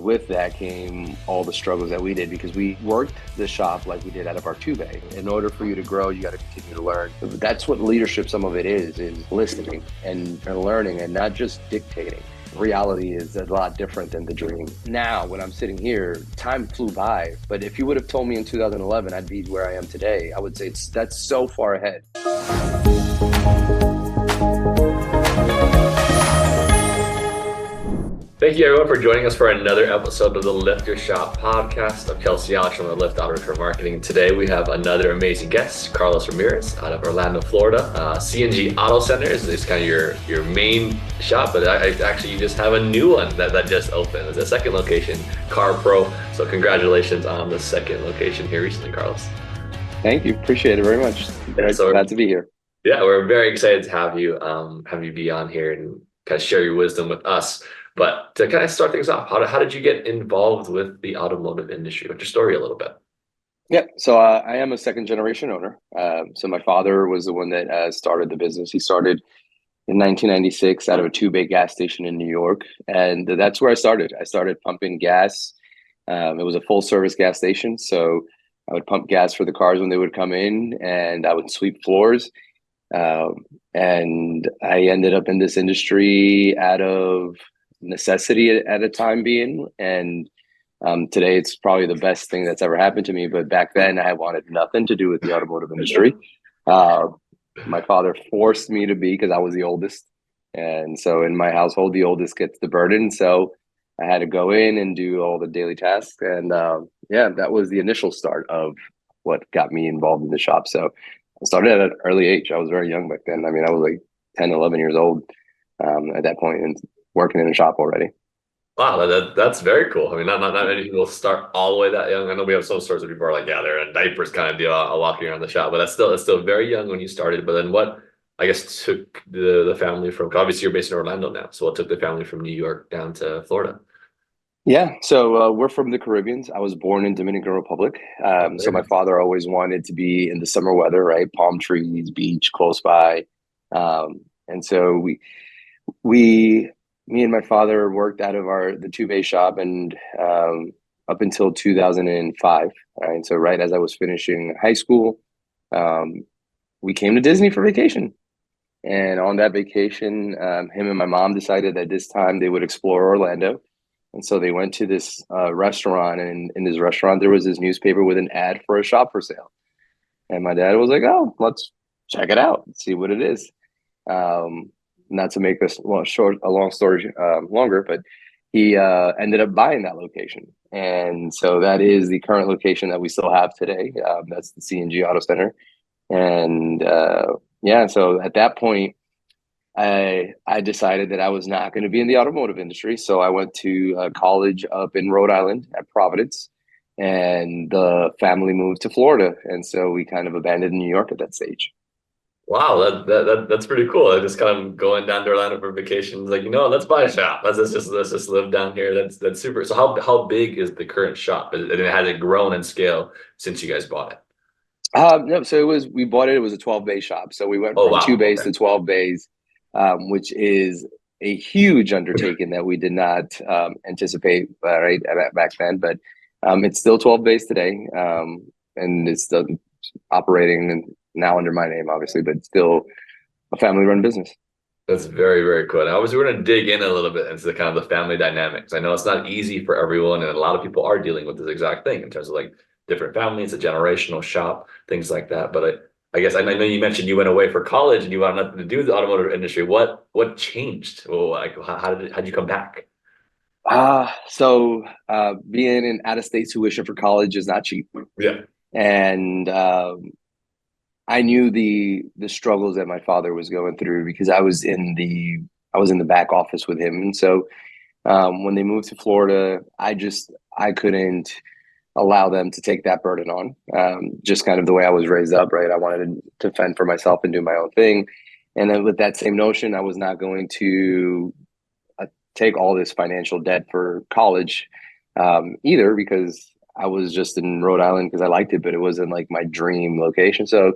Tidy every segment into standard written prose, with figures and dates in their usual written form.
with that came all the struggles that we did because we worked the shop like we did out of our two bay. In order for you to grow, you got to continue to learn. That's what leadership, some of it is listening and learning and not just dictating. Reality is a lot different than the dream. Now, when I'm sitting here, time flew by. But if you would have told me in 2011 I'd be where I am today, I would say that's so far ahead. Thank you everyone for joining us for another episode of the Lift Your Shop podcast. I'm Kelsey Alex from the Lift Auto Repair Marketing. Today we have another amazing guest, Carlos Ramirez out of Orlando, Florida. C&G Auto Centers is kind of your main shop, but actually you just have a new one that just opened. It's a second location, Car Pro. So congratulations on the second location here recently, Carlos. Thank you. Appreciate it very much. Glad to be here. Yeah, we're very excited to have you be on here and kind of share your wisdom with us. But to kind of start things off, how did you get involved with the automotive industry? What's your story a little bit? Yeah, so I am a second generation owner. So my father was the one that started the business. He started in 1996 out of a two-bay gas station in New York. And that's where I started. I started pumping gas. It was a full-service gas station. So I would pump gas for the cars when they would come in, and I would sweep floors. And I ended up in this industry out of necessity at a time being, and today it's probably the best thing that's ever happened to me. But back then I wanted nothing to do with the automotive industry. My father forced me to be, because I was the oldest, and so in my household the oldest gets the burden, so I had to go in and do all the daily tasks. And that was the initial start of what got me involved in the shop. So I started at an early age. I was very young back then. I mean, I was like 10, 11 years old at that point, and working in a shop already. Wow, that's very cool. I mean, not many people start all the way that young. I know we have some stories where people are like, yeah, they're in diapers kind of deal, walking around the shop, but that's still very young when you started. But then what, I guess, took the family from, obviously you're based in Orlando now, so what took the family from New York down to Florida? Yeah, so we're from the Caribbean. I was born in Dominican Republic. So my father always wanted to be in the summer weather, right? Palm trees, beach, close by. And so me and my father worked out of the two-bay shop, and up until 2005. Right, so right as I was finishing high school, we came to Disney for vacation. And on that vacation, him and my mom decided that this time they would explore Orlando. And so they went to this restaurant, and in this restaurant there was this newspaper with an ad for a shop for sale. And my dad was like, "Oh, let's check it out, see what it is." Not to make this a long story longer, but he ended up buying that location, and so that is the current location that we still have today. That's the C&G Auto Center, and so at that point, I decided that I was not going to be in the automotive industry, so I went to college up in Rhode Island at Providence, and the family moved to Florida, and so we kind of abandoned New York at that stage. Wow, that's pretty cool. I just kind of going down to Orlando for vacations, like, let's buy a shop. Let's just live down here. That's super. So how big is the current shop? And has it grown in scale since you guys bought it? No, so we bought it. It was a 12-bay shop, so we went from two bays to 12 bays, which is a huge undertaking that we did not anticipate right back then. But it's still 12 bays today, and it's still operating now under my name, obviously, but still a family-run business. That's very, very cool. And obviously, we're going to dig in a little bit into the kind of the family dynamics. I know it's not easy for everyone, and a lot of people are dealing with this exact thing in terms of like different families, a generational shop, things like that. But I guess I know you mentioned you went away for college and you had nothing to do with the automotive industry. What changed? Well, like how'd you come back? So being in out-of-state tuition for college is not cheap. Yeah. And I knew the struggles that my father was going through because I was in the back office with him. And so when they moved to Florida, I couldn't allow them to take that burden on. Just kind of the way I was raised up, right? I wanted to fend for myself and do my own thing. And then with that same notion, I was not going to take all this financial debt for college either, because I was just in Rhode Island because I liked it, but it wasn't like my dream location. So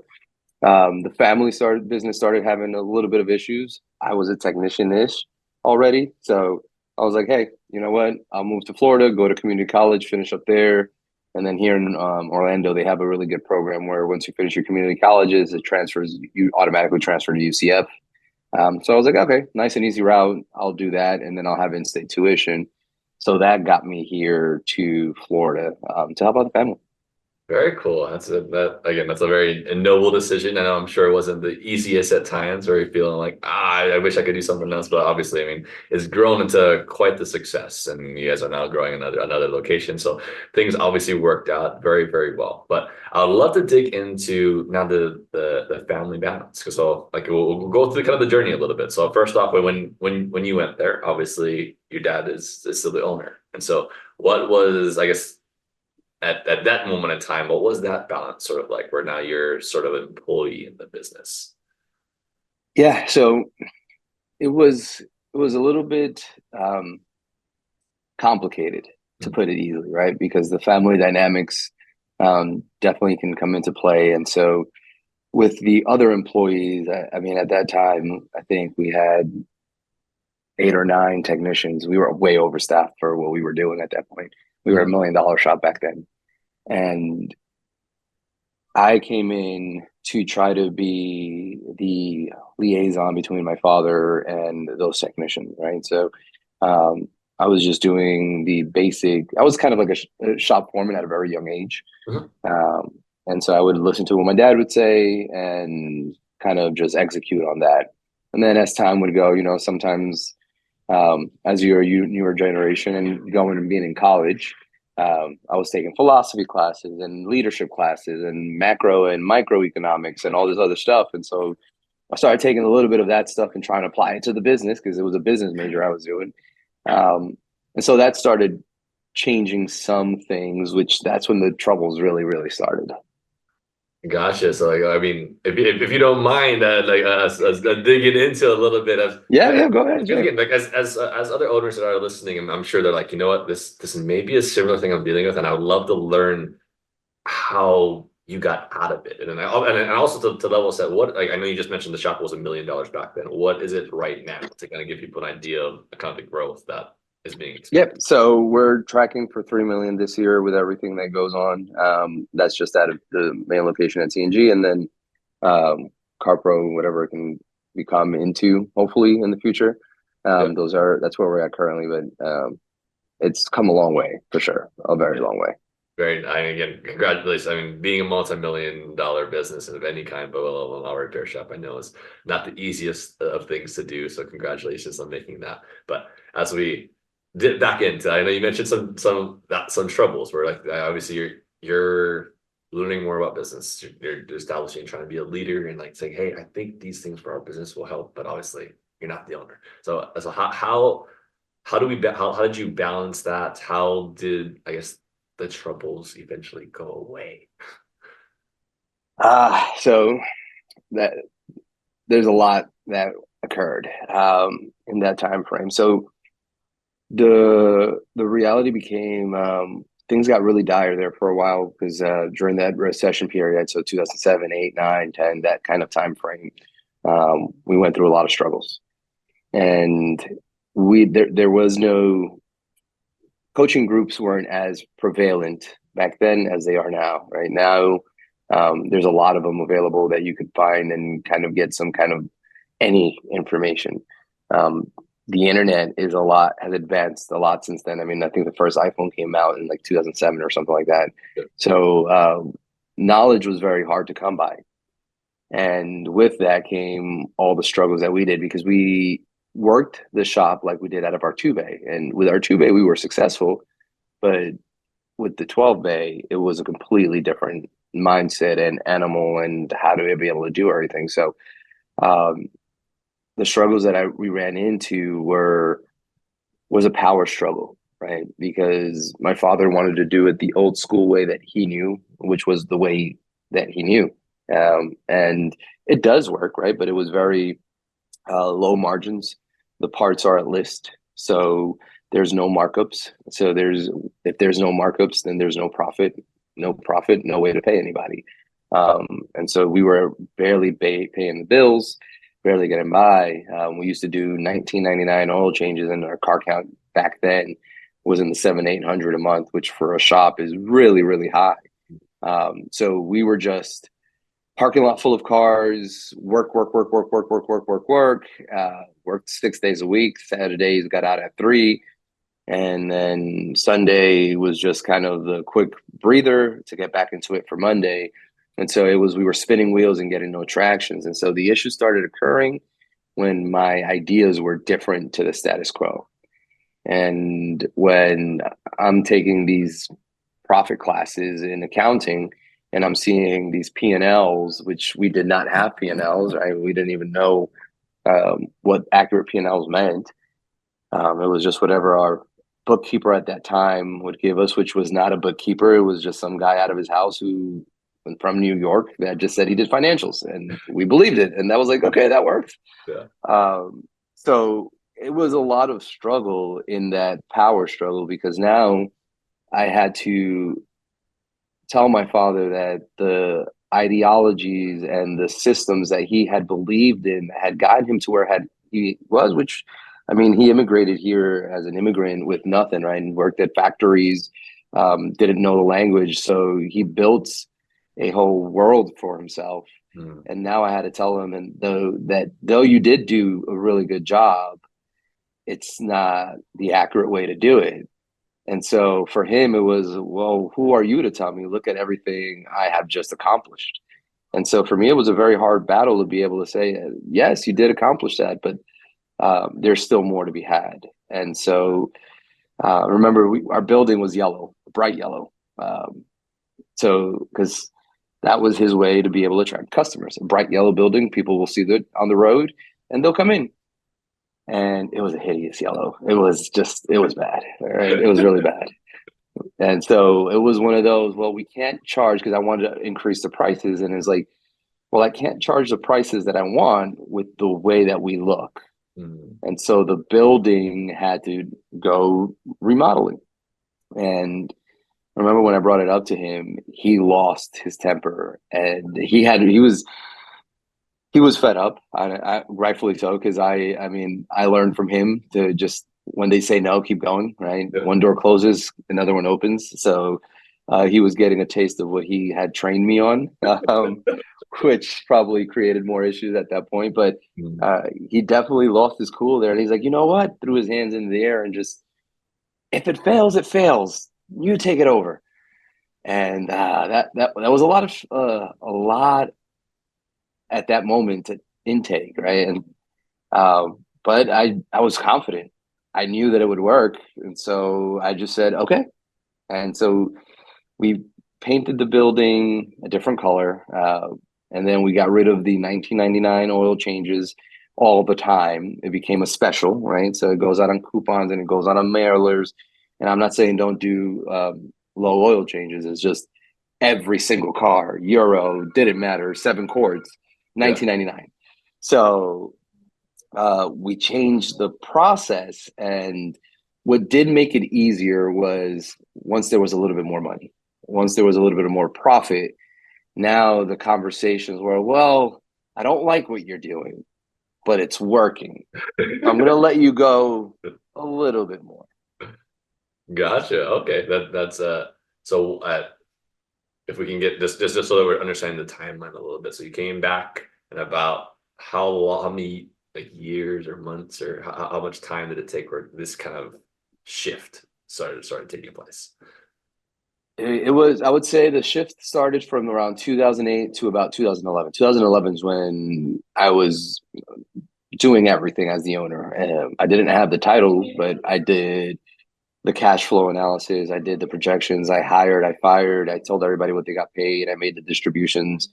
the family business started having a little bit of issues. I was a technician-ish already. So I was like, hey, you know what, I'll move to Florida, go to community college, finish up there. And then here in Orlando, they have a really good program where once you finish your community colleges, it transfers, you automatically transfer to UCF. So I was like, okay, nice and easy route. I'll do that, and then I'll have in-state tuition. So that got me here to Florida to help out the family. Very cool. That's a very noble decision. I know I'm sure it wasn't the easiest at times, or you're feeling like, I wish I could do something else. But obviously, I mean, it's grown into quite the success, and you guys are now growing another location. So things obviously worked out very, very well. But I'd love to dig into now the family balance. So like we'll go through kind of the journey a little bit. So first off, when you went there, obviously your dad is still the owner. And so what was, I guess, at that moment in time, what was that balance sort of like where now you're sort of an employee in the business? Yeah, so it was a little bit complicated, to Mhm. put it easily, right? Because the family dynamics definitely can come into play. And so with the other employees, I mean, at that time, I think we had 8 or 9 technicians. We were way overstaffed for what we were doing at that point. We were Mhm. $1 million shop back then. And I came in to try to be the liaison between my father and those technicians, right? So um, I was just doing the basic, I was kind of like a shop foreman at a very young age. Mhm. Um, and so I would listen to what my dad would say and kind of just execute on that. And then as time would go, sometimes as you're a newer generation and going and being in college, I was taking philosophy classes and leadership classes and macro and microeconomics and all this other stuff. And so I started taking a little bit of that stuff and trying to apply it to the business because it was a business major I was doing. And so that started changing some things, which that's when the troubles really, really started. Gotcha. So, like, I mean, if you don't mind, like us digging into a little bit of, Yeah, yeah, go ahead. because Yeah. again, like as other owners that are listening, I'm sure they're like, you know what, this may be a similar thing I'm dealing with, and I would love to learn how you got out of it, and also to level set, what, like, I know you just mentioned the shop was $1 million back then. What is it right now to kind of give people an idea of the kind of the growth that is being Yep. experienced? So we're tracking for 3 million this year with everything that goes on. That's just out of the main location at C&G, and then um, CarPro, whatever it can become into, hopefully in the future. Yeah. That's where we're at currently, but it's come a long way for sure, a very long way. Again, congratulations. I mean, being a multi-million dollar business of any kind, but a auto repair shop, I know is not the easiest of things to do. So congratulations on making that. But as we dip back into, I know you mentioned some troubles where, like, obviously you're learning more about business. You're establishing, trying to be a leader, and like saying, hey, I think these things for our business will help. But obviously, you're not the owner. So how did you balance that? How did, I guess, the troubles eventually go away? So that there's a lot that occurred in that time frame. So the reality became things got really dire there for a while because during that recession period, so 2007, 8, 9, 10, that kind of time frame, we went through a lot of struggles, and there was no coaching groups weren't as prevalent back then as they are now. Right now, there's a lot of them available that you could find and kind of get some kind of any information. Um, the internet has advanced a lot since then. I mean, I think the first iPhone came out in like 2007 or something like that. Yeah. So knowledge was very hard to come by. And with that came all the struggles that we did because we worked the shop like we did out of our two bay. And with our two bay, we were successful. But with the 12 bay, it was a completely different mindset and animal and how to be able to do everything. So um, the struggles that we ran into was a power struggle, right? Because my father wanted to do it the old school way that he knew, which was the way that he knew. And it does work, right? But it was very low margins. The parts are at list, so there's no markups. So if there's no markups, then there's no profit. No profit, no way to pay anybody. And so we were barely paying the bills, barely getting by. We used to do 1999 oil changes, and our car count back then was in the 700-800 a month, which for a shop is really, really high. So we were just parking lot full of cars, work. Worked 6 days a week. Saturdays got out at 3. And then Sunday was just kind of the quick breather to get back into it for Monday. And so we were spinning wheels and getting no tractions. And so the issues started occurring when my ideas were different to the status quo. And when I'm taking these profit classes in accounting and I'm seeing these P&Ls, which we did not have P&Ls, right? We didn't even know what accurate P&Ls meant. It was just whatever our bookkeeper at that time would give us, which was not a bookkeeper. It was just some guy out of his house who from New York that just said he did financials, and we believed it. And that was like, okay, that works. Yeah. So it was a lot of struggle in that power struggle, because now I had to tell my father that the ideologies and the systems that he had believed in had gotten him to where he was, which, I mean, he immigrated here as an immigrant with nothing, right? And worked at factories, didn't know the language. So he built a whole world for himself. And now I had to tell him, and though you did do a really good job, it's not the accurate way to do it. And so for him, it was, well, who are you to tell me? Look at everything I have just accomplished. And so for me, it was a very hard battle to be able to say, yes, you did accomplish that, but there's still more to be had. And so remember, our building was yellow, bright yellow. So because that was his way to be able to attract customers. A bright yellow building, people will see that on the road and they'll come in. And it was a hideous yellow. It was bad. Right? It was really bad. And so it was one of those, well, we can't charge, because I wanted to increase the prices. And it's like, well, I can't charge the prices that I want with the way that we look. And so the building had to go remodeling. And I remember when I brought it up to him, he lost his temper, and he was fed up. I rightfully so, because I mean, I learned from him to just, when they say no, keep going, right? Yeah. One door closes, another one opens. So he was getting a taste of what he had trained me on, which probably created more issues at that point. But he definitely lost his cool there. And he's like, you know what? Threw his hands in the air and just, if it fails, it fails. You take it over. And that was a lot at that moment to intake, right? And but I was confident. I knew that it would work, and so I just said okay. And so we painted the building a different color, and then we got rid of the 1999 oil changes all the time. It became a special, right? So it goes out on coupons and it goes out on mailers. And I'm not saying don't do low oil changes. It's just every single car, Euro, didn't matter, 7 quarts, 1999. Yeah. So we changed the process, and what did make it easier was once there was a little bit more money, once there was a little bit of more profit, now the conversations were, well, I don't like what you're doing, but it's working. I'm going to let you go a little bit more. Gotcha. Okay. That's so if we can get this just so that we're understanding the timeline a little bit. So you came back, and about how many like years or months, or how much time did it take for this kind of shift started taking place? It was, I would say the shift started from around 2008 to about 2011. 2011 is when I was doing everything as the owner. I didn't have the title, but I did the cash flow analysis. I did the projections. I hired, I fired. I told everybody what they got paid. I made the distributions.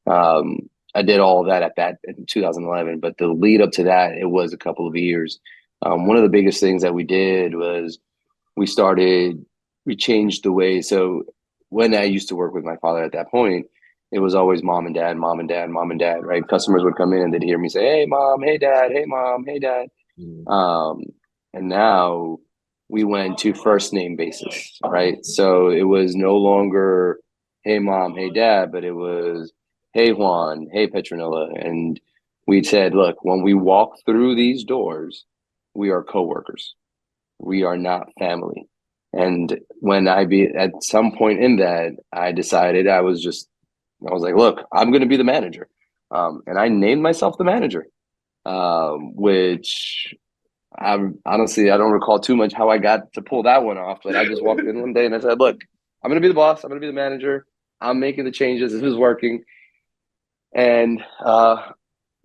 I did all of that in 2011. But the lead up to that, it was a couple of years. One of the biggest things that we did was we changed the way. So when I used to work with my father at that point, it was always mom and dad, mom and dad, mom and dad, right? Customers would come in and they'd hear me say, hey, mom, hey, dad, hey, mom, hey, dad. And now we went to first name basis, right? So it was no longer, hey, mom, hey, dad, but it was, hey, Juan, hey, Petronilla. And we said, look, when we walk through these doors, we are coworkers. we are not family. And when I be at some point in that, I decided I was like, look, I'm going to be the manager. And I named myself the manager, which I don't recall too much how I got to pull that one off, but I just walked in one day and I said, look, I'm going to be the boss. I'm going to be the manager. I'm making the changes. This is working. And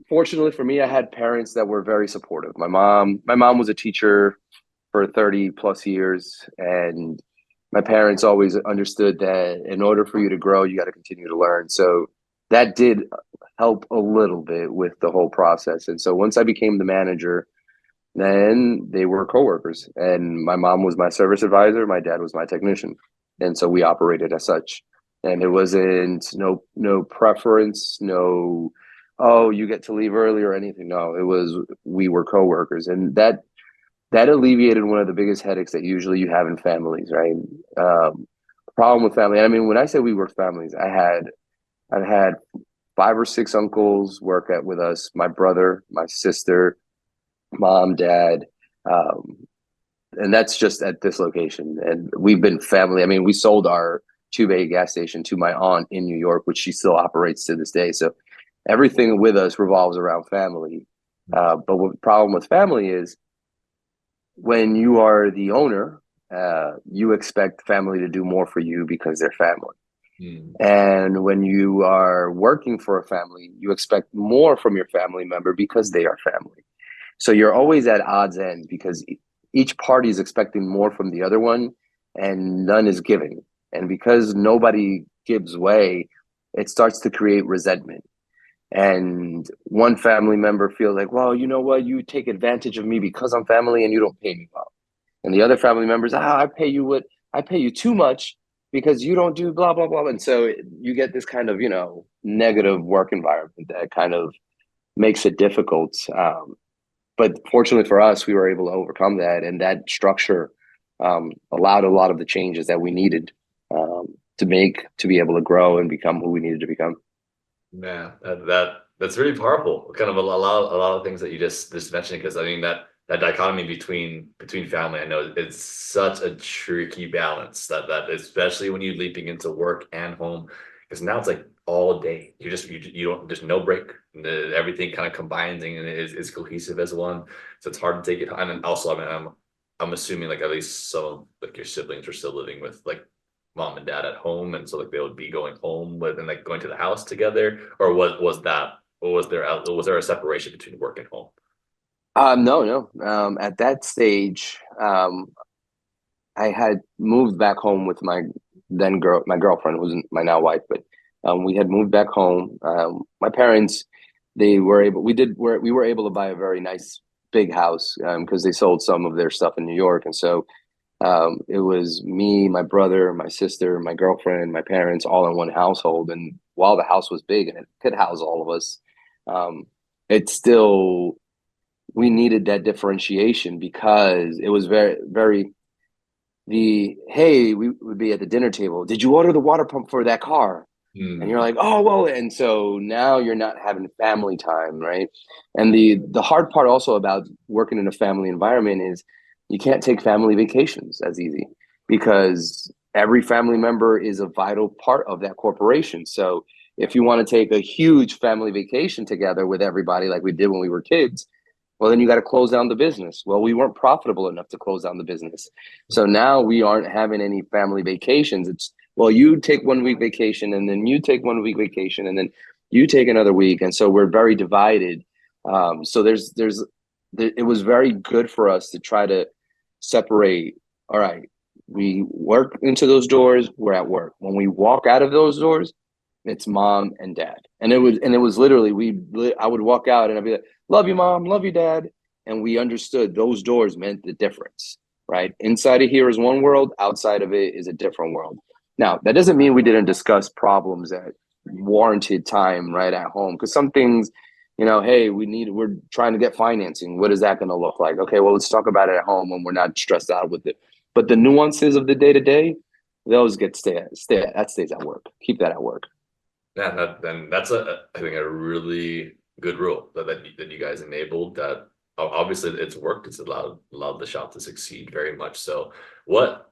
fortunately for me, I had parents that were very supportive. My mom was a teacher for 30 plus years, and my parents always understood that in order for you to grow, you got to continue to learn. So that did help a little bit with the whole process. And so once I became the manager, then they were coworkers, and my mom was my service advisor, my dad was my technician, and so we operated as such. And it wasn't no preference, no, oh, you get to leave early or anything. No, it was we were coworkers, and that alleviated one of the biggest headaches that usually you have in families, right? Problem with family. I mean, when I say we were families, I've had 5 or 6 uncles work at with us, my brother, my sister, mom, dad, um, and that's just at this location. And we've been family. I mean, we sold our two-bay gas station to my aunt in New York, which she still operates to this day. So everything with us revolves around family. But what the problem with family is when you are the owner, you expect family to do more for you because they're family. Mm. And when you are working for a family, you expect more from your family member because they are family. So you're always at odds ends because each party is expecting more from the other one and none is giving. And because nobody gives way, it starts to create resentment. And one family member feels like, well, you know what, you take advantage of me because I'm family and you don't pay me well. And the other family members, I pay you too much because you don't do blah blah blah. And so you get this kind of, negative work environment that kind of makes it difficult. But fortunately for us, we were able to overcome that, and that structure allowed a lot of the changes that we needed to be able to grow and become who we needed to become. Man, that's really powerful. Kind of a lot of things that you just mentioned, because I mean that dichotomy between family, I know it's such a tricky balance, that especially when you're leaping into work and home, because now it's like all day. You don't, there's no break. Everything kind of combines and is cohesive as one. So it's hard to take it. And then also, I mean, I'm assuming like at least some of like your siblings are still living with like mom and dad at home, and so like they would be going home with and like going to the house together, or was that, or was there a separation between work and home? No, no. At that stage, I had moved back home with my girlfriend, who's my now wife, but we had moved back home. My parents, we were able to buy a very nice big house because they sold some of their stuff in New York, and so it was me, my brother, my sister, my girlfriend, my parents, all in one household. And while the house was big and it could house all of us, um, it still we needed that differentiation because it was very, very the hey, we would be at the dinner table. Did you order the water pump for that car? And you're Hmm. like, oh well, and so now you're not having family time, right? And the hard part also about working in a family environment is you can't take family vacations as easy because every family member is a vital part of that corporation. So if you want to take a huge family vacation together with everybody like we did when we were kids, well, then you got to close down the business. Well, we weren't profitable enough to close down the business. So now we aren't having any family vacations. It's, well, you take 1 week vacation and then you take 1 week vacation and then you take another week. And so we're very divided. So it was very good for us to try to separate. All right, we work into those doors, we're at work. When we walk out of those doors, it's mom and dad. And it was literally I would walk out and I'd be like, love you, mom, love you, dad. And we understood those doors meant the difference, right? Inside of here is one world, outside of it is a different world. Now, that doesn't mean we didn't discuss problems that warranted time right at home. Because some things, hey, we're trying to get financing. What is that going to look like? Okay, well, let's talk about it at home when we're not stressed out with it. But the nuances of the day to day, those that stays at work. Keep that at work. Yeah, then that's I think a really good rule that you guys enabled, that obviously it's worked. It's allowed the shop to succeed very much. So what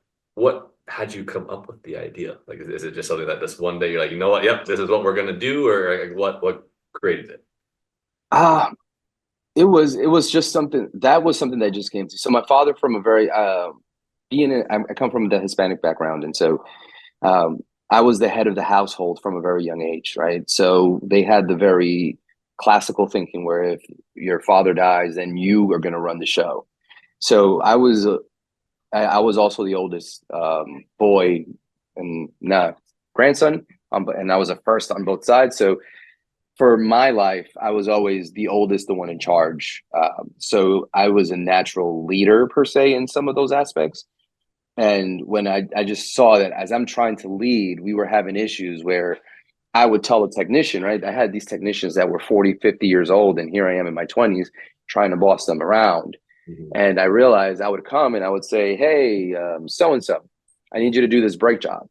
had you come up with the idea? Like, is it just something that this one day you're like, you know what? Yep, this is what we're gonna do, or like, what created it? Ah, it was just something that just came to. So my father from a very I come from the Hispanic background, and so um, I was the head of the household from a very young age, right? So they had the very classical thinking where if your father dies, then you are going to run the show. So I was also the oldest boy and grandson, and I was a first on both sides. So for my life, I was always the oldest, the one in charge. So I was a natural leader per se in some of those aspects. And when I just saw that as I'm trying to lead, we were having issues where I would tell a technician, right? I had these technicians that were 40, 50 years old, and here I am in my 20s trying to boss them around. Mhm. And I realized I would come and I would say, hey, so and so, I need you to do this brake job.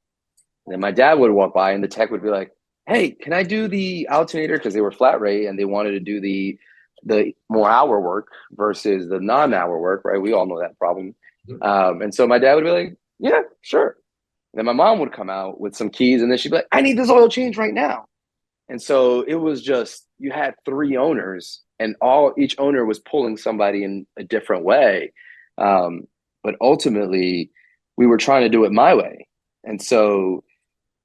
And then my dad would walk by and the tech would be like, hey, can I do the alternator? Because they were flat rate and they wanted to do the more hour work versus the non-hour work, right? We all know that problem. And so my dad would be like, yeah, sure. And then my mom would come out with some keys and then she'd be like, I need this oil change right now. And so it was just you had three owners and all each owner was pulling somebody in a different way. Um, but ultimately we were trying to do it my way. And so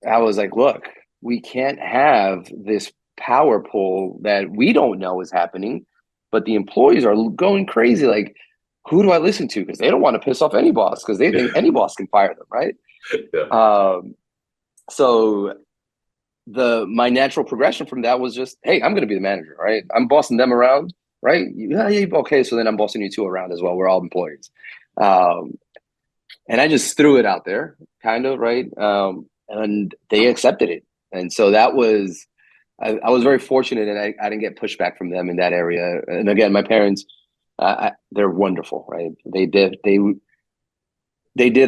I was like, look, we can't have this power pull that we don't know is happening, but the employees are going crazy. Like, who do I listen to? Because they don't want to piss off any boss because they think any boss can fire them, right? Yeah. Um, so the my natural progression from that was just, hey, I'm going to be the manager, right? I'm bossing them around, right? Yeah, yeah, okay. So then I'm bossing you two around as well. We're all employees, um, and I just threw it out there, kind of, right? And they accepted it, and so that was I was very fortunate, and I didn't get pushback from them in that area. And again, my parents, they're wonderful, right? They did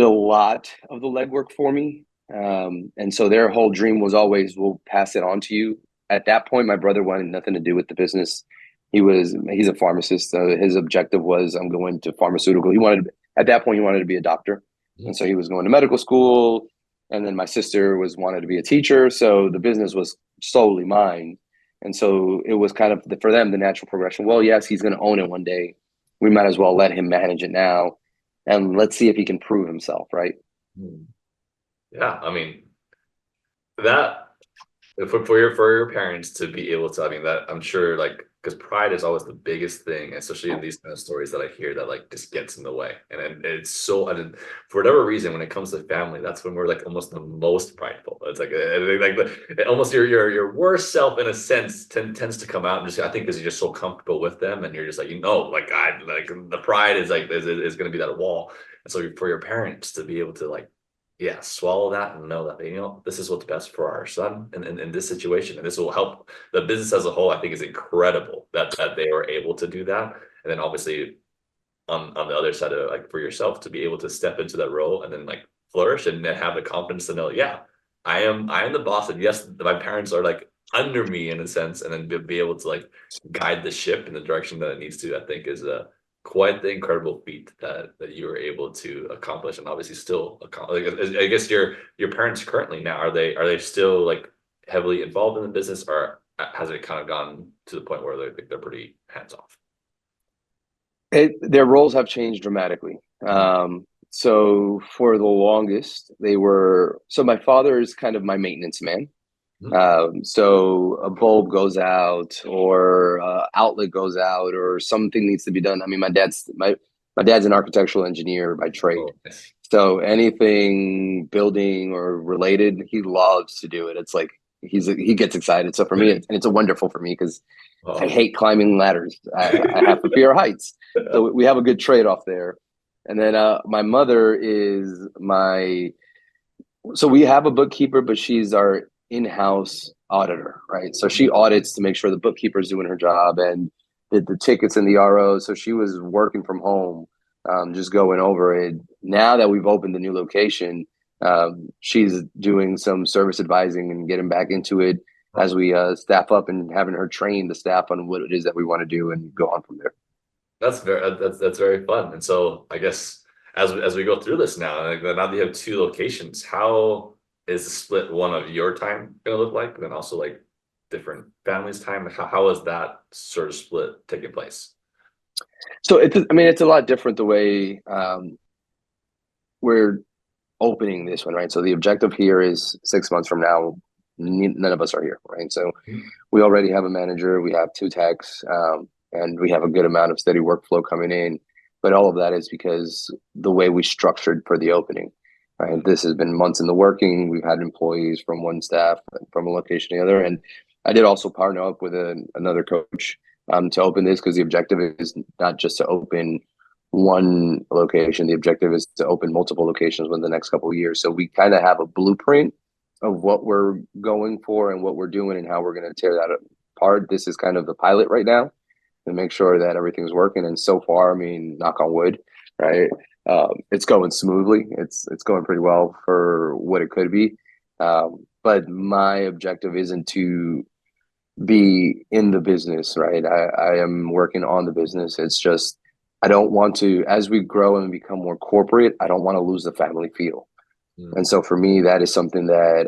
a lot of the legwork for me. And so their whole dream was always, we'll pass it on to you. At that point, my brother wanted nothing to do with the business. He's a pharmacist. So his objective was, I'm going to pharmaceutical. At that point, he wanted to be a doctor. And so he was going to medical school. And then my sister wanted to be a teacher. So the business was solely mine. And so it was kind of for them, the natural progression. Well, yes, he's going to own it one day. We might as well let him manage it now and let's see if he can prove himself, right? Mhm. Yeah, I mean that for your parents to be able to, I mean, that I'm sure, like, because pride is always the biggest thing, especially in these kind of stories that I hear that like just gets in the way. And then it's so, and for whatever reason, when it comes to family, that's when we're like almost the most prideful. It's like almost your worst self in a sense tends to come out, and just I think because you're just so comfortable with them, and you're just like, like God, like the pride is like is going to be that wall. And so for your parents to be able to like, yeah, swallow that and know that, this is what's best for our son in this situation. And this will help the business as a whole. I think is incredible that they were able to do that. And then obviously on the other side of it, like for yourself to be able to step into that role and then like flourish and then have the confidence to know, yeah, I am the boss. And yes, my parents are like under me in a sense, and then be able to like guide the ship in the direction that it needs to, I think is a quite the incredible feat that you were able to accomplish, and obviously still accomplish. I guess your parents currently now, are they still like heavily involved in the business, or has it kind of gone to the point where they're pretty hands off? Their roles have changed dramatically. Mhm. So for the longest, so my father is kind of my maintenance man. Mhm. So a bulb goes out or outlet goes out or something needs to be done. I mean, my dad's an architectural engineer by trade. Oh, nice. So anything building or related, he loves to do it. It's like he gets excited. So for me, and it's a wonderful for me because I Oh. hate climbing ladders. I have a fear of heights. So we have a good trade off there. And then my mother is my so we have a bookkeeper, but she's our in-house auditor, right? So she audits to make sure the bookkeeper's doing her job and the tickets and the RO. So she was working from home, just going over it. Now that we've opened the new location, she's doing some service advising and getting back into it as we staff up and having her train the staff on what it is that we want to do and go on from there. That's very fun. And so I guess as we go through this now, like, now that you have two locations, how is the split one of your time gonna look like? And then also like different families' time. How is that sort of split taking place? So I mean, it's a lot different the way we're opening this one, right? So the objective here is 6 months from now, none of us are here, right? So Mhm. we already have a manager, we have two techs, and we have a good amount of steady workflow coming in. But all of that is because the way we structured for the opening, right? This has been months in the working. We've had employees from one staff from a location to the other, and I did also partner up with another coach to open this because the objective is not just to open one location. The objective is to open multiple locations within the next couple of years. So we kind of have a blueprint of what we're going for and what we're doing and how we're going to tear that apart. This is kind of the pilot right now to make sure that everything's working. And so far, I mean, knock on wood, right? It's going smoothly. It's going pretty well for what it could be. But my objective isn't to be in the business, right? I am working on the business. It's just I don't want to, as we grow and become more corporate, I don't want to lose the family feel. Mm. And so for me, that is something that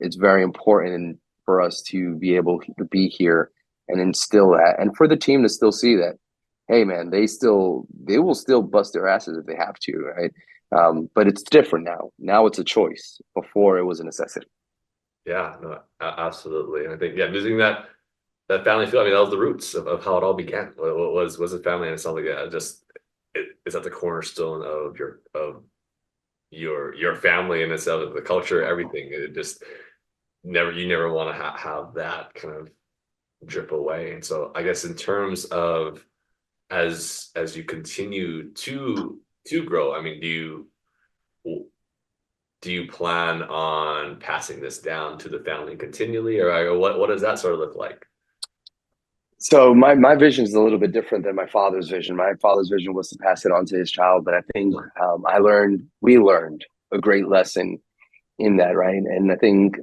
it's very important for us to be able to be here and instill that. And for the team to still see that, hey man, they will still bust their asses if they have to, right? But it's different now. Now it's a choice. Before it was a necessity. Yeah, no, absolutely. And I think yeah, losing that family feel. I mean, that was the roots of how it all began. Was a family, and it sounds like just it's at the cornerstone of your family and it's of the culture, everything. It just never you never want to have that kind of drip away. And so I guess in terms of as you continue to grow, I mean, do you plan on passing this down to the family continually, or what does that sort of look like? So my vision is a little bit different than my father's vision. My father's vision was to pass it on to his child, but I think we learned a great lesson in that, right? And I think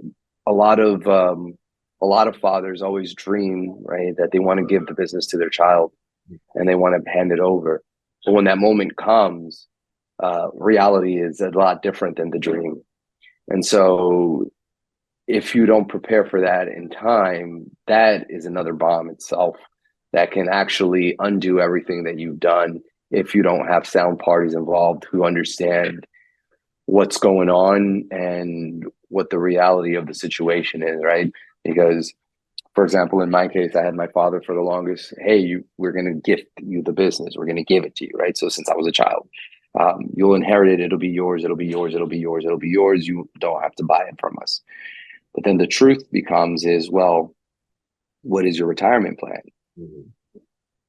a lot of um, a lot of fathers always dream, right, that they want to give the business to their child and they want to hand it over. But when that moment comes, reality is a lot different than the dream. And so if you don't prepare for that in time, that is another bomb itself that can actually undo everything that you've done if you don't have sound parties involved who understand what's going on and what the reality of the situation is, right? Because, for example, in my case, I had my father for the longest. Hey, we're going to gift you the business. We're going to give it to you, right? So since I was a child, you'll inherit it. It'll be yours. It'll be yours. It'll be yours. It'll be yours. You don't have to buy it from us. But then the truth becomes is, well, what is your retirement plan? Mhm.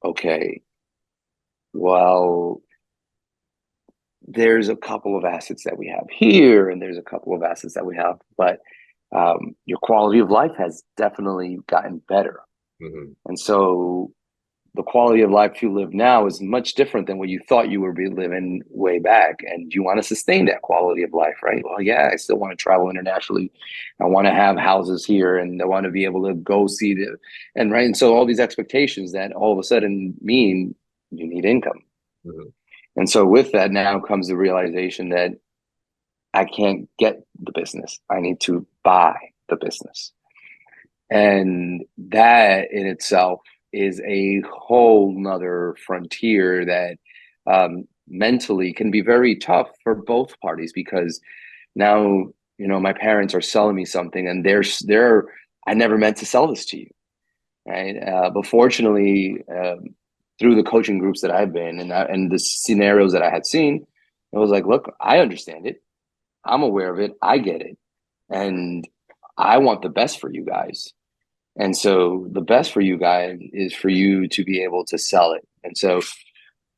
Okay, well, there's a couple of assets that we have here, and there's a couple of assets that we have, but your quality of life has definitely gotten better. Mhm. And so the quality of life you live now is much different than what you thought you would be living way back. And you want to sustain that quality of life, right? Well, yeah, I still want to travel internationally. I want to have houses here and I want to be able to go see and right. And so all these expectations that all of a sudden mean you need income. Mhm. And so with that now comes the realization that I can't get the business. I need to buy the business. And that in itself is a whole nother frontier that mentally can be very tough for both parties because now, my parents are selling me something and I never meant to sell this to you. Right. But fortunately, through the coaching groups that I've been and the scenarios that I had seen, it was like, look, I understand it. I'm aware of it. I get it. And I want the best for you guys. And so the best for you guys is for you to be able to sell it. And so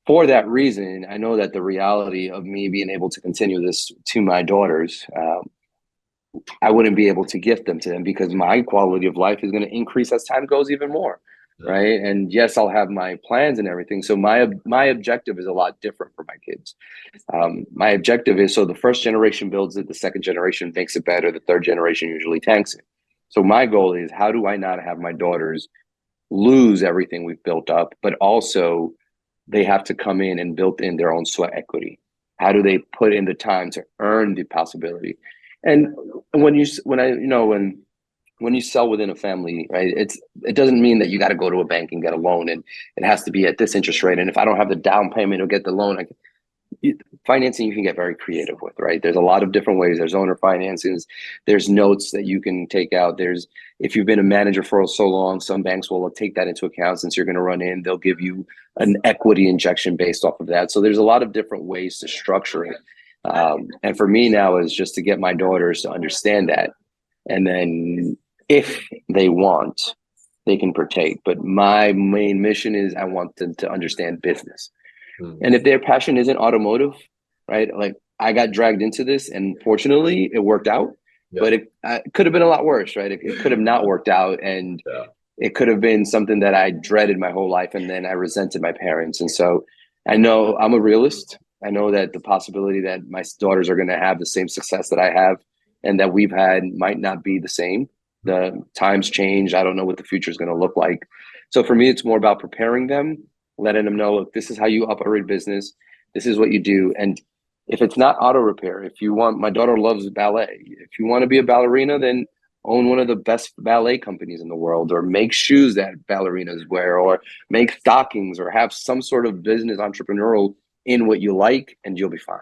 for that reason, I know that the reality of me being able to continue this to my daughters, I wouldn't be able to gift them to them because my quality of life is going to increase as time goes even more. Yeah. Right. And yes, I'll have my plans and everything. So my objective is a lot different for my kids. My objective is so the first generation builds it, the second generation makes it better, the third generation usually tanks it. So my goal is how do I not have my daughters lose everything we've built up, but also they have to come in and build in their own sweat equity? How do they put in the time to earn the possibility? And when you sell within a family, right, it doesn't mean that you got to go to a bank and get a loan and it has to be at this interest rate. And if I don't have the down payment to get the loan, financing you can get very creative with, right? There's a lot of different ways. There's owner financings, there's notes that you can take out. There's, if you've been a manager for so long, some banks will take that into account. Since you're going to run in, they'll give you an equity injection based off of that. So there's a lot of different ways to structure it. And for me now is just to get my daughters to understand that. And then if they want, they can partake. But my main mission is I want them to understand business. And if their passion isn't automotive, right? Like I got dragged into this and fortunately it worked out, but it could have been a lot worse, right? It could have not worked out and it could have been something that I dreaded my whole life. And then I resented my parents. And so I know I'm a realist. I know that the possibility that my daughters are going to have the same success that I have and that we've had might not be the same. The times change. I don't know what the future is going to look like. So for me, it's more about preparing them, letting them know, look, this is how you operate business. This is what you do. And if it's not auto repair, if you want, my daughter loves ballet. If you want to be a ballerina, then own one of the best ballet companies in the world, or make shoes that ballerinas wear, or make stockings, or have some sort of business entrepreneurial in what you like, and you'll be fine.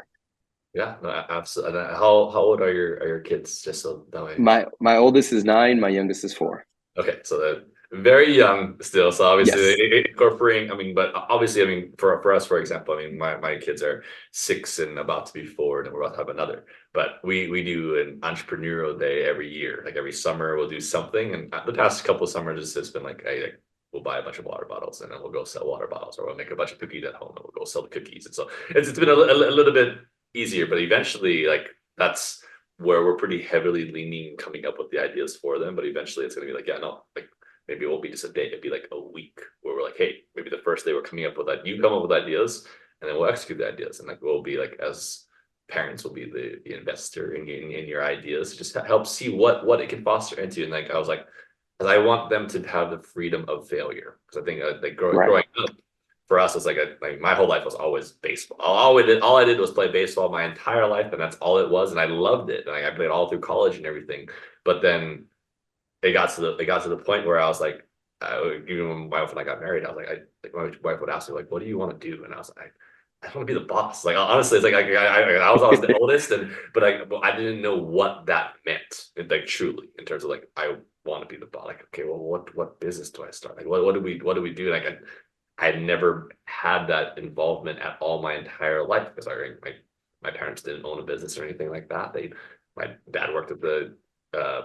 Yeah, no, absolutely. How old are your kids? Just so that way. My oldest is 9, my youngest is 4. Okay, so they're very young still. So obviously Yes. incorporating, I mean, but obviously, I mean, for us, for example, I mean, my kids are 6 and about to be 4, and we're about to have another. But we do an entrepreneurial day every year. Like every summer, we'll do something. And the past couple of summers, it's been like, hey, we'll buy a bunch of water bottles and then we'll go sell water bottles, or we'll make a bunch of cookies at home and we'll go sell the cookies. And so it's been a little bit easier, but eventually, like that's where we're pretty heavily leaning, coming up with the ideas for them. But eventually, it's going to be like, yeah, no, like maybe it won't be just a day; it'd be like a week where we're like, hey, maybe the first day we're coming up with that, you come up with ideas, and then we'll execute the ideas, and like we'll be like, as parents, will be the investor in your ideas, just to help see what it can foster into. And like I was like, because I want them to have the freedom of failure, because I think like growing up, for us, it's like my whole life was always baseball. All I did was play baseball my entire life, and that's all it was, and I loved it. And I played all through college and everything. But then it got to the point where I was like, even when my wife and I got married, I was like my wife would ask me like, "What do you want to do?" And I was like, I want to be the boss. Like honestly, it's like I was always the oldest, but I didn't know what that meant, like truly, in terms of like I want to be the boss. Like, okay, well, what business do I start? Like, what do we do? Like I had never had that involvement at all my entire life, because my parents didn't own a business or anything like that. My dad worked at the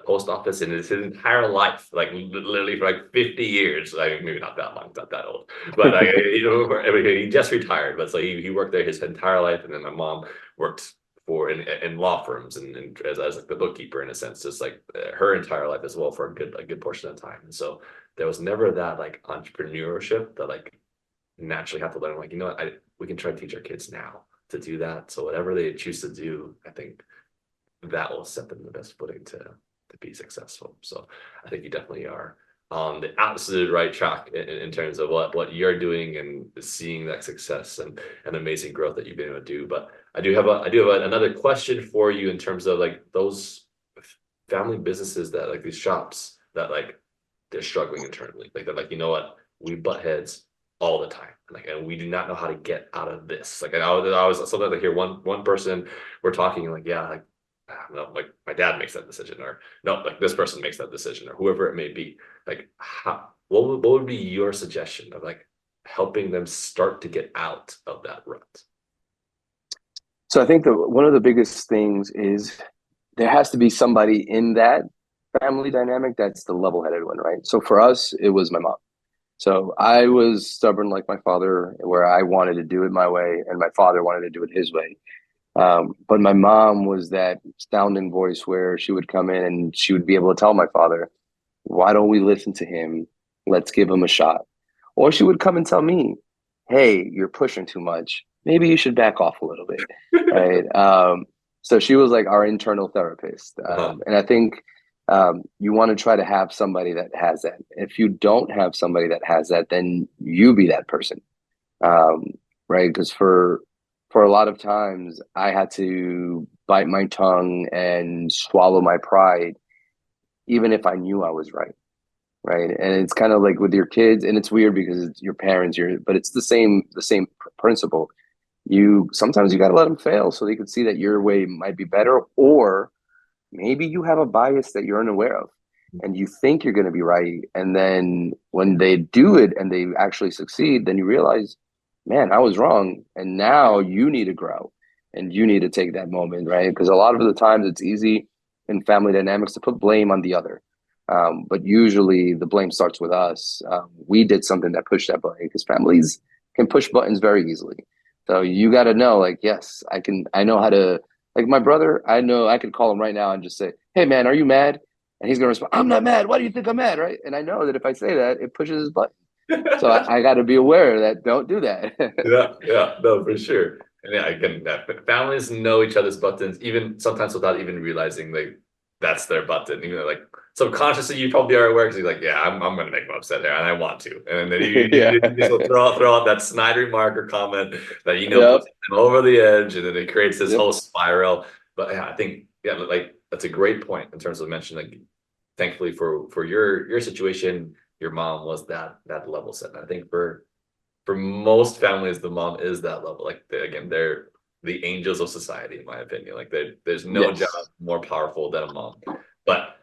post office in his entire life, like literally for like 50 years. I mean, maybe not that long, not that old, but I mean, he just retired. But so he worked there his entire life, and then my mom worked in law firms and as like the bookkeeper in a sense, just like her entire life as well for a good portion of the time. And so there was never that like entrepreneurship that like naturally have to learn. Like, you know what, we can try to teach our kids now to do that. So whatever they choose to do, I think that will set them in the best footing to be successful. So I think you definitely are on the absolute right track in terms of what you're doing and seeing that success and amazing growth that you've been able to do. But I do have another question for you in terms of like those family businesses that like these shops that like they're struggling internally. Like they're like, you know what, we butt heads all the time. Like, and we do not know how to get out of this. Like, I was sometimes I hear one person, we're talking like, yeah, like, no, like my dad makes that decision, or no, like this person makes that decision, or whoever it may be. Like, what would be your suggestion of like helping them start to get out of that rut? So I think one of the biggest things is there has to be somebody in that family dynamic that's the level-headed one, right? So for us, it was my mom. So I was stubborn like my father, where I wanted to do it my way, and my father wanted to do it his way. But my mom was that sounding voice where she would come in and she would be able to tell my father, why don't we listen to him? Let's give him a shot. Or she would come and tell me, hey, you're pushing too much. Maybe you should back off a little bit. Right. So she was like our internal therapist. And I think you want to try to have somebody that has that. If you don't have somebody that has that, then you be that person. um, right? Because for a lot of times I had to bite my tongue and swallow my pride, even if I knew I was right, right? And it's kind of like with your kids, and it's weird because it's your parents, but it's the same principle. You sometimes you got to let them fail so they can see that your way might be better, or maybe you have a bias that you're unaware of and you think you're going to be right. And then when they do it and they actually succeed, then you realize, man, I was wrong. And now you need to grow and you need to take that moment, right? Because a lot of the times it's easy in family dynamics to put blame on the other. But usually the blame starts with us. We did something that pushed that button because families can push buttons very easily. So you got to know, like, yes, I know how to, like my brother, I know I could call him right now and just say, "Hey, man, are you mad?" And he's gonna respond, "I'm not mad. Why do you think I'm mad?" Right? And I know that if I say that, it pushes his button. So I got to be aware that don't do that. Yeah, yeah, no, for sure. And yeah, again, families know each other's buttons, even sometimes without even realizing like that's their button. Even though, like subconsciously, you probably are aware because you're like, yeah, I'm gonna make them upset there, and I want to. And then Yeah. you just will throw out that snide remark or comment that Yep. puts them over the edge, and then it creates this Yep. whole spiral. But yeah, I think like that's a great point in terms of mentioning. Like, thankfully for your situation, your mom was that level set. And I think for most families, the mom is that level. Like again, they're the angels of society, in my opinion. Like there's no job Yes. more powerful than a mom. But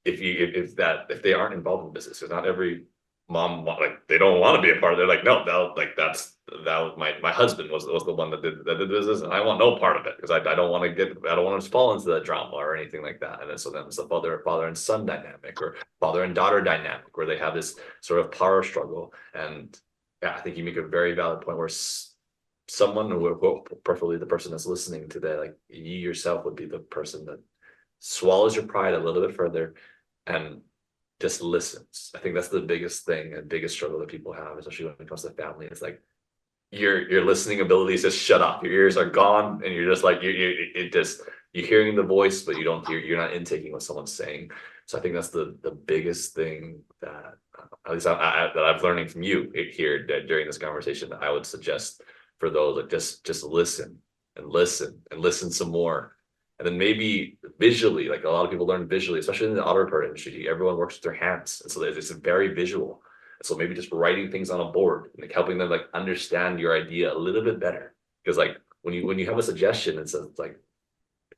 if they aren't involved in business, because not every mom like they don't want to be a part of it. They're like, no, that was my husband was the one that did business, and I want no part of it because I don't want to I don't want to fall into the drama or anything like that. And then so then it's the father and son dynamic or father and daughter dynamic where they have this sort of power struggle. And yeah, I think you make a very valid point where someone, or preferably the person that's listening today, like you yourself would be the person that swallows your pride a little bit further and just listens. I think that's the biggest thing and biggest struggle that people have, especially when it comes to family. It's like your listening abilities just shut off. Your ears are gone, and you're just like you're hearing the voice, but you're not intaking what someone's saying. So I think that's the biggest thing that at least that I'm learning from you here during this conversation. That I would suggest for those like just listen and listen and listen some more. And then maybe visually, like a lot of people learn visually, especially in the auto repair industry, everyone works with their hands. And so it's very visual. So maybe just writing things on a board and like helping them like understand your idea a little bit better. Because like when you have a suggestion and so it's like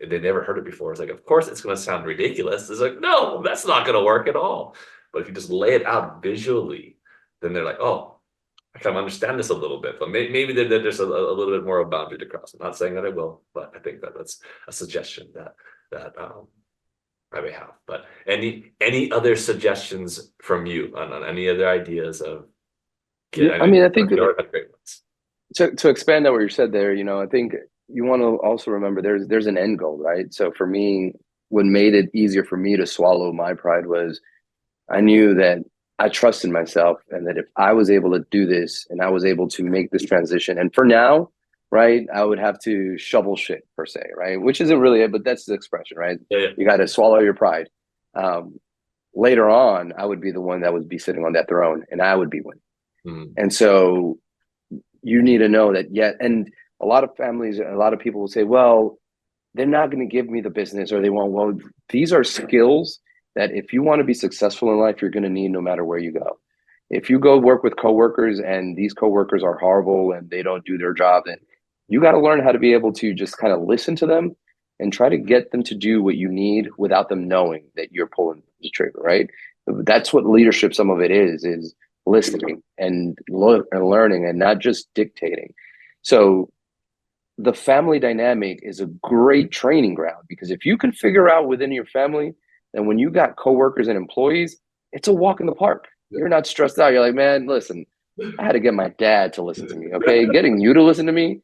they never heard it before, it's like of course it's gonna sound ridiculous. It's like, no, that's not gonna work at all. But if you just lay it out visually, then they're like, oh, I kind of understand this a little bit. But maybe there's a little bit more of a boundary to cross. I'm not saying that I will, but I think that that's a suggestion that I may have. But any other suggestions from you on any other ideas of Yeah. I I know mean, I think you already had great ones. to expand on what you said there, I think you want to also remember there's an end goal, right? So for me, what made it easier for me to swallow my pride was I knew that I trusted myself and that if I was able to do this and I was able to make this transition, and for now, right, I would have to shovel shit per se, right? Which isn't really it, but that's the expression, right? Yeah, You got to swallow your pride. Um, Later on, I would be the one that would be sitting on that throne and I would be winning. yeah. And so you need to know that, yeah. And a lot of families, a lot of people will say, well, they're not going to give me the business or they won't. Well, these are skills that if you want to be successful in life, you're going to need no matter where you go. If you go work with coworkers and these coworkers are horrible and they don't do their job, then you got to learn how to be able to just kind of listen to them and try to get them to do what you need without them knowing that you're pulling the trigger, right? That's what leadership, some of it is listening and learning and not just dictating. So the family dynamic is a great training ground because if you can figure out within your family, then when you got coworkers and employees, it's a walk in the park. Yeah. You're not stressed out. You're like, man, listen, I had to get my dad to listen to me. Okay. Getting you to listen to me,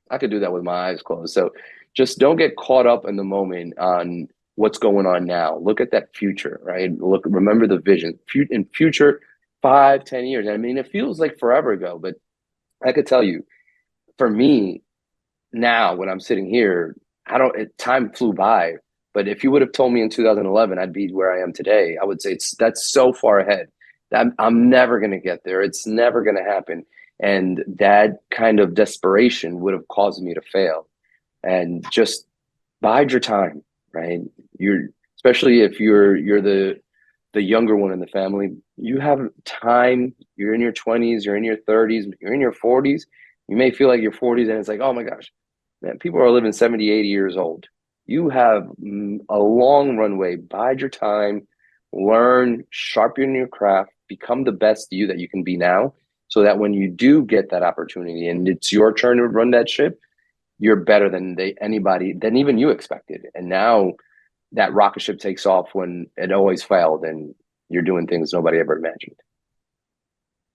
I could do that with my eyes closed. So just don't get caught up in the moment on what's going on now. Look at that future, right? Remember the vision. In future 5, 10 years. I mean, it feels like forever ago, but I could tell you, for me, now when I'm sitting here, time flew by. But if you would have told me in 2011 I'd be where I am today, I would say that's so far ahead that I'm never going to get there. It's never going to happen. And that kind of desperation would have caused me to fail. And just bide your time, right? You're especially if you're the younger one in the family, you have time. You're in your 20s, you're in your 30s, you're in your 40s. You may feel like your 40s and it's like, oh my gosh, man, people are living 70, 80 years old. You have a long runway. Bide your time, learn, sharpen your craft, become the best you that you can be now, so that when you do get that opportunity and it's your turn to run that ship, you're better than anybody, than even you expected. And now that rocket ship takes off when it always failed, and you're doing things nobody ever imagined.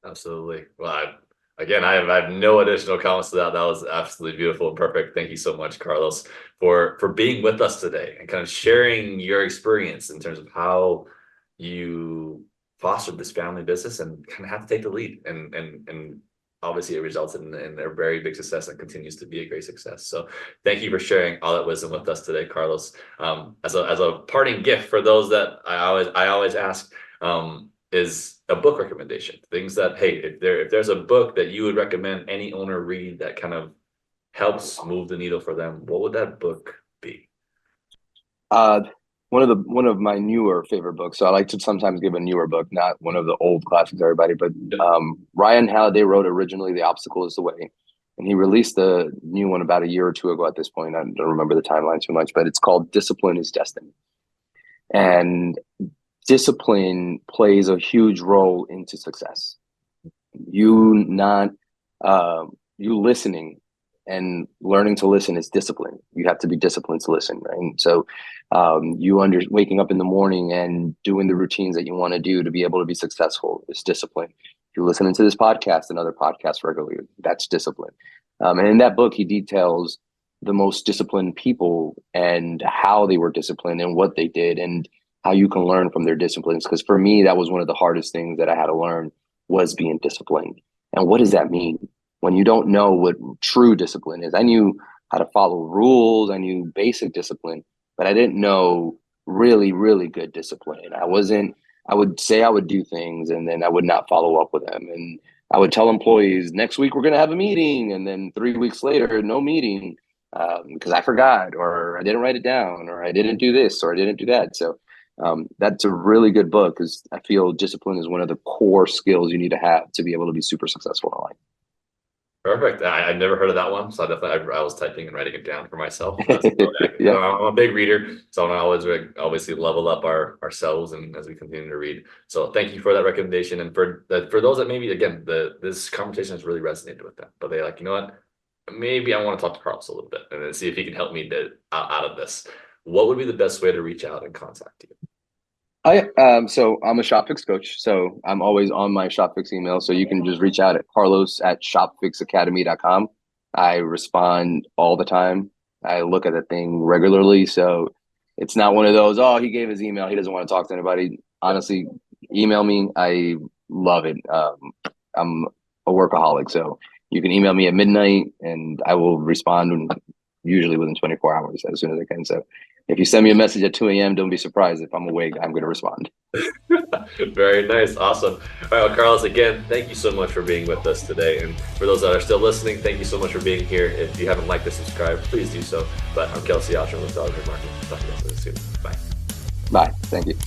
Absolutely. Well, I have no additional comments to that. That was absolutely beautiful and perfect. Thank you so much, Carlos, for being with us today and kind of sharing your experience in terms of how you fostered this family business and kind of have to take the lead. And obviously it results in a very big success and continues to be a great success. So thank you for sharing all that wisdom with us today, Carlos. As a parting gift for those that I always ask, is a book recommendation. Things that, hey, if there's a book that you would recommend any owner read that kind of helps move the needle for them, what would that book be? Uh, one of my newer favorite books. So I like to sometimes give a newer book, not one of the old classics, everybody. But Ryan Halliday wrote originally "The Obstacle Is the Way," and he released a new one about a year or two ago. At this point, I don't remember the timeline too much, but it's called "Discipline Is Destiny." And discipline plays a huge role into success. You not you listening and learning to listen is discipline. You have to be disciplined to listen, right? And so waking up in the morning and doing the routines that you want to do to be able to be successful is discipline. If you're listening to this podcast and other podcasts regularly, that's discipline. And in that book, he details the most disciplined people and how they were disciplined and what they did and how you can learn from their disciplines. Because for me, that was one of the hardest things that I had to learn, was being disciplined. And what does that mean when you don't know what true discipline is? I knew how to follow rules. I knew basic discipline, but I didn't know really, really good discipline. I would say I would do things and then I would not follow up with them. And I would tell employees, next week we're going to have a meeting. And then 3 weeks later, no meeting, because I forgot, or I didn't write it down, or I didn't do this, or I didn't do that. So that's a really good book, because I feel discipline is one of the core skills you need to have to be able to be super successful in life. Perfect. I've never heard of that one, so I was typing and writing it down for myself. Yeah. I'm a big reader, so I always obviously level up ourselves and as we continue to read. So thank you for that recommendation, and for those that maybe again this conversation has really resonated with them, but they like, you know what, maybe I want to talk to Carlos a little bit and then see if he can help me out of this. What would be the best way to reach out and contact you? So I'm a ShopFix coach, so I'm always on my ShopFix email. So you can just reach out at carlos@shopfixacademy.com. I respond all the time. I look at the thing regularly. So it's not one of those, oh, he gave his email, he doesn't want to talk to anybody. Honestly, email me. I love it. I'm a workaholic, so you can email me at midnight and I will respond usually within 24 hours as soon as I can. So if you send me a message at 2 a.m., don't be surprised if I'm awake. I'm going to respond. Very nice. Awesome. All right, well, Carlos, again, thank you so much for being with us today. And for those that are still listening, thank you so much for being here. If you haven't liked or subscribed, please do so. But I'm Kelsey Alsham with Auto Marketing. Talk to you guys soon. Bye. Bye. Thank you.